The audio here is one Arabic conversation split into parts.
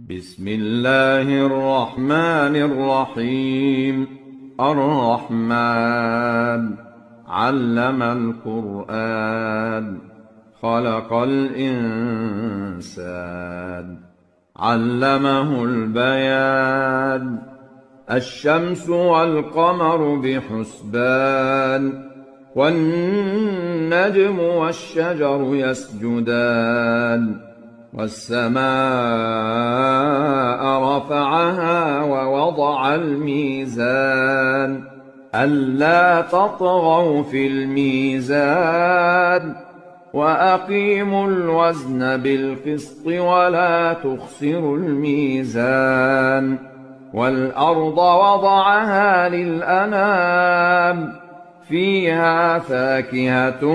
بسم الله الرحمن الرحيم. الرحمن علم القرآن خلق الإنسان علمه البيان. الشمس والقمر بحسبان والنجم والشجر يسجدان والسماء رفعها ووضع الميزان ألا تطغوا في الميزان وأقيموا الوزن بالقسط ولا تخسروا الميزان. والأرض وضعها للأنام فيها فاكهة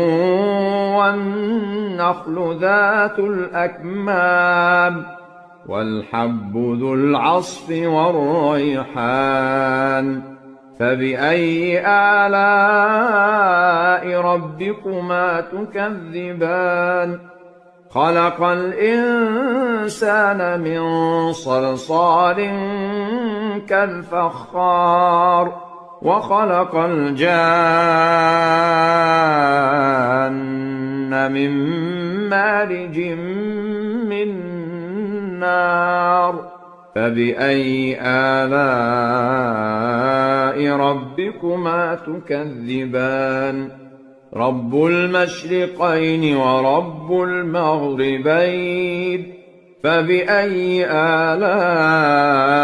والنخل ذات الأكمام والحب ذو العصف والريحان. فبأي آلاء ربكما تكذبان؟ خلق الإنسان من صلصال كالفخار وخلق الجان من مارج من نار. فبأي آلاء ربكما تكذبان؟ رب المشرقين ورب المغربين. فبأي آلاء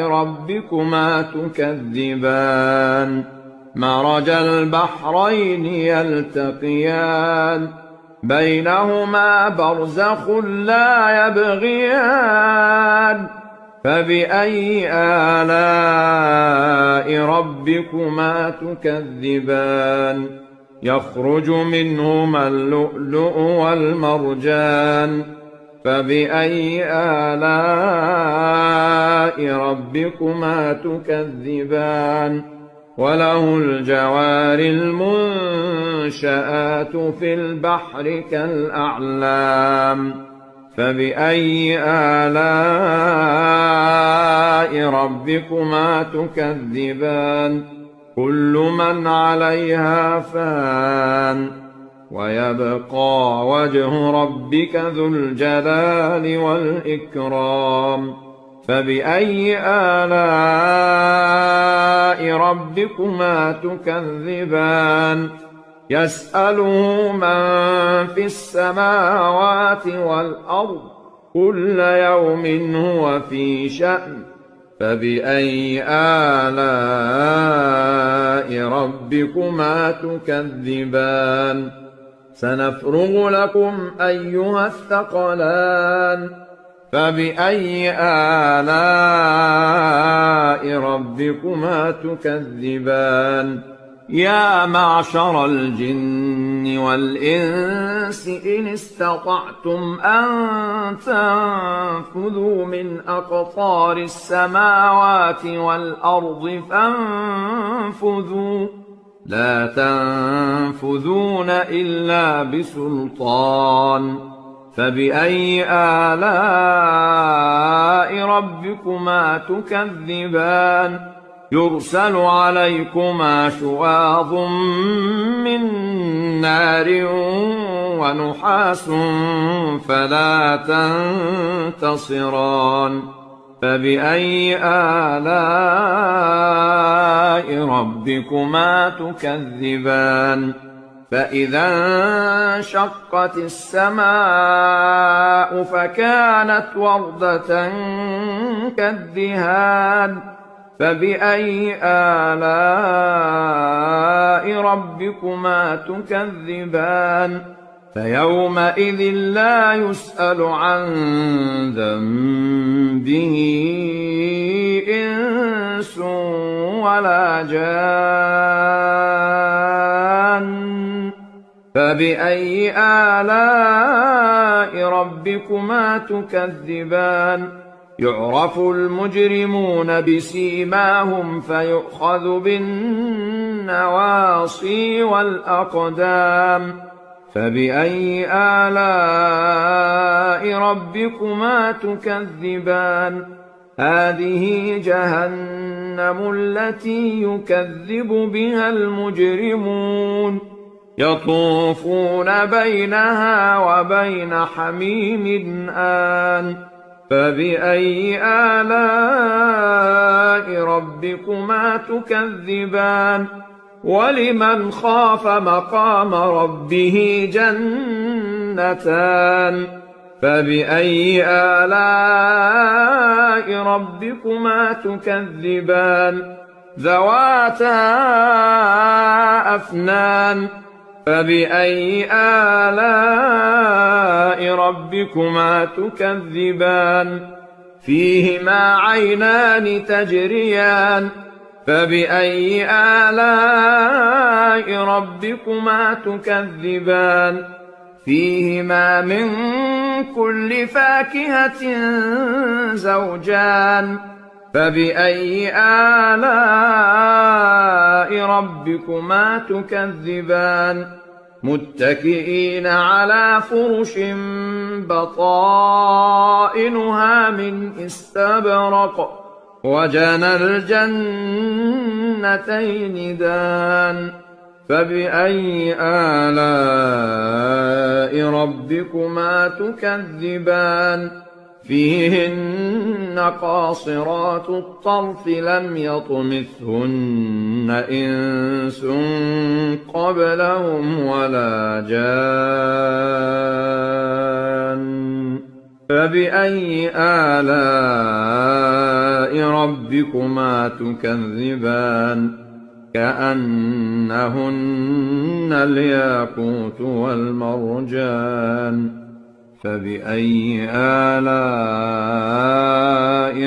ربكما تكذبان؟ مرج البحرين يلتقيان بينهما برزخ لا يبغيان. فبأي آلاء ربكما تكذبان؟ يخرج منهما اللؤلؤ والمرجان. فبأي آلاء ربكما تكذبان؟ وله الجوار المنشآت في البحر كالأعلام. فبأي آلاء ربكما تكذبان؟ كل من عليها فان ويبقى وجه ربك ذو الجلال والإكرام. فبأي آلاء ربكما تكذبان؟ يسأله من في السماوات والأرض كل يوم هو في شأن. فبأي آلاء ربكما تكذبان؟ سنفرغ لكم أيها الثقلان. فبأي آلاء ربكما تكذبان؟ يا معشر الجن والإنس إن استطعتم أن تنفذوا من أقطار السماوات والأرض فانفذوا لا تنفذون إلا بسلطان. فبأي آلاء ربكما تكذبان؟ يرسل عليكما شواظ من نار ونحاس فلا تنتصران. فبأي آلاء ربكما تكذبان؟ فإذا انشقت السماء فكانت وردة كالدهان. فبأي آلاء ربكما تكذبان؟ فيومئذ لا يسأل عن ذنبه إنس ولا جان. فبأي آلاء ربكما تكذبان؟ يعرف المجرمون بسيماهم فيؤخذ بالنواصي والأقدام. فبأي آلاء ربكما تكذبان هذه جهنم التي يكذب بها المجرمون يطوفون بينها وبين حميم آن فبأي آلاء ربكما تكذبان ولمن خاف مقام ربه جنتان فبأي آلاء ربكما تكذبان ذواتا أفنان فبأي آلاء ربكما تكذبان فيهما عينان تجريان فبأي آلاء ربكما تكذبان فيهما من كل فاكهة زوجان فبأي آلاء ربكما تكذبان متكئين على فرش بطائنها من استبرق وجنى الجنتين دان فبأي آلاء ربكما تكذبان فيهن قاصرات الطرف لم يطمثهن إنس قبلهم ولا جان فبأي آلاء ربكما تكذبان كأنهن الياقوت والمرجان فبأي آلاء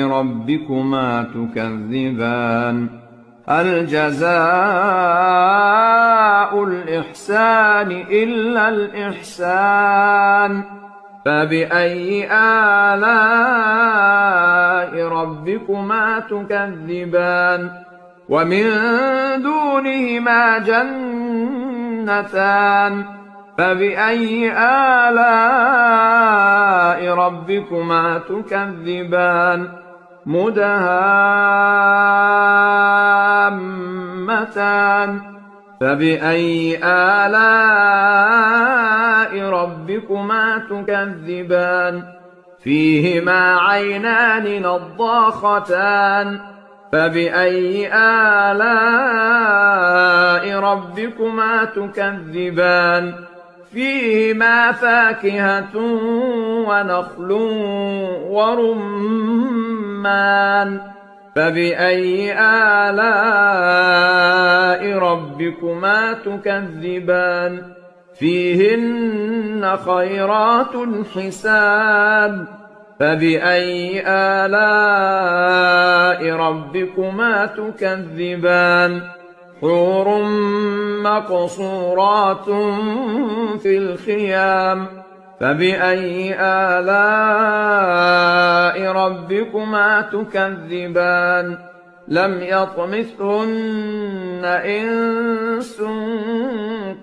ربكما تكذبان هل جزاء الإحسان إلا الإحسان فبأي آلاء ربكما تكذبان ومن دونهما جنتان فبأي آلاء ربكما تكذبان مدهامتان فبأي آلاء ربكما تكذبان فيهما عينان نضاختان فبأي آلاء ربكما تكذبان فيهما فاكهة ونخل ورمان فبأي آلاء ربكما تكذبان فيهن خيرات حسان فبأي آلاء ربكما تكذبان حور مقصورات في الخيام فبأي آلاء ربكما تكذبان لم يطمثهن إنس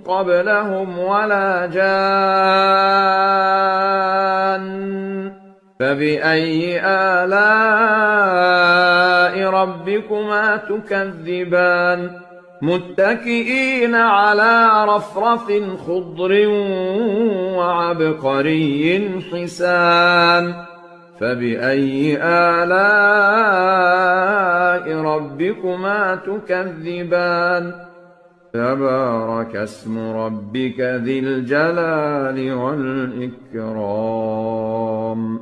قبلهم ولا جان فبأي آلاء ربكما تكذبان متكئين على رفرف خضر وعبقري حسان فبأي آلاء ربكما تكذبان تبارك اسم ربك ذي الجلال والإكرام